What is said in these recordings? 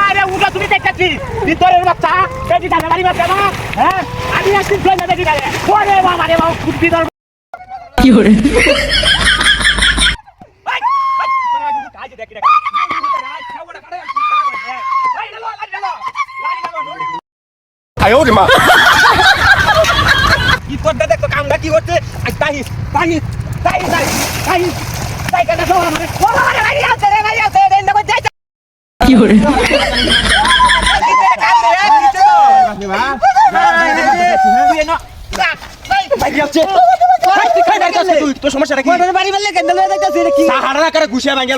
আরে উঠা তুমি দেখতেছি ভিতরের বাচ্চা বেটি ধানে বাড়ি বাচ্চা না হ্যাঁ আমি একদিন ফ্রেন্ড দেখি ধানে ওরে বাবা রে বাবা ভিতর কি করে আয়ো রে মা কি করতে দেখো কামটা কি করছে তাই তাই তাই তাই তাই তাই কেন সব আমারে ওরে ভাই আছে রে ভাই আছে দেন দেখো যাই কি করে তোর সমস্যাটা কি বাড়ি বললে কেন দেখতেছিস কি সাহারা করে ঘুষে ভাঙে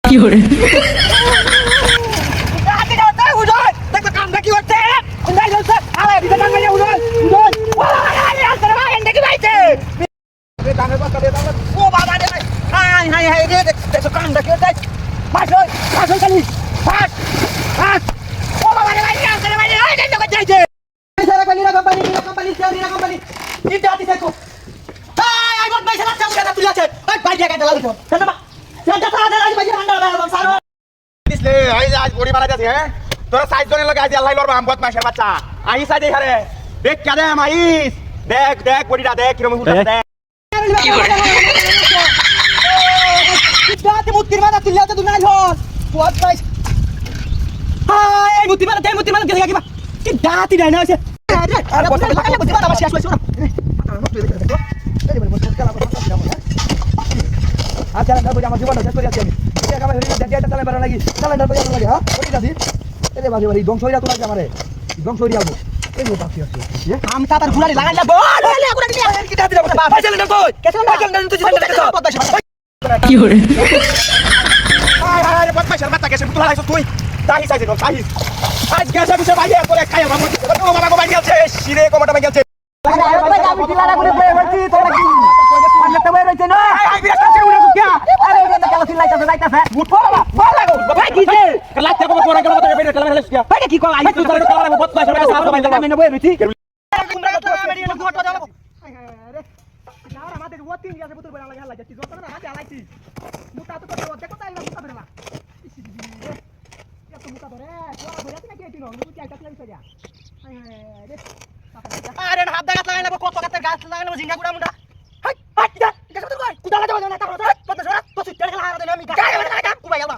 কি করে তোরা সাইজ জনের লগে আজ আল্লাহ লড়বা আমবত মাসের বাচ্চা আই সাইজ হারে দেখ কাদে মাইস দেখ দেখ বডিটা দেখ কিরকম উঠা দেখ কি করে দাতে মুতির মাথা তুললে তো নাই হল বহুত পাইছ হাই এই মুতির মাথা দেখে কিবা কি দাতি নাই না আছে আরে আরে মুতির মাথা শেষ হইছে আচ্ছা না বলি আমার জীবনটা শেষ করে আছি আমি টাকা বাহিরে ডেটা চালাই বাড়া লাগি চালান্ডার বাড়া লাগি হ্যাঁ ওই দাদি এরে বাজে বাড়ি ধ্বংস হইরা তো লাগে আমারে ধ্বংস হইরা যাবো এই গো বাকি আছে আম তা তার ঘুরালি লাগাইলা বল বলে আগুরা কি দাদি দাও ভাই চালান্ডার কই চালান্ডার তুই চালান্ডার কি করে আয় আয় বদমাইশের বাচ্চা গেছে তুই লাগাইছ তুই তাই সাইজ দল তাই আজ গেছে বিছে বাইরে করে খাই আমার ও বাবা বাবা গেছে শিরে কোমাটা বাই গেছে আমি দিলারা করে বই বলছি তোরা কি পারলে তো বই রইছে না আই বিরাট কাছে উড়ে গিয়া আরে এটা কেন চিল্লাইতাছে উঠো বাবা বল লাগো ভাই কিছে লাগতে বাবা কোরা গেল তো বেরে কালামে লাগছিয়া ভাই কি কল আই তুই তার কালামে বদমাইশের বাচ্চা সাফ বাইন্দা আমি না বই রইছি তোমরা তো মেরি না ঘুরতে যাও আরে না আমাদের ওয়াতি নিয়ে আছে পুতুল বড় লাগা লাগা তুই যত না হাতে আলাইছি মুতা তো তো দেখো তাই না মুতা বেরলা এত মুতা ধরে তোরা বেরাতে নাকি এটি নয় তুই আইতা লাগি সরিয়া রে আরে হাত দাগাত লাগাই না কত কাতে গাছ লাগাই না জিঙ্গা গুড়া মুন্ডা হাই হাই যা গেছ তো কই কুদা লাগা না তা কত সরা তো তুই তেল খেলা হারা দেনা আমি গায় না কুবাই আবা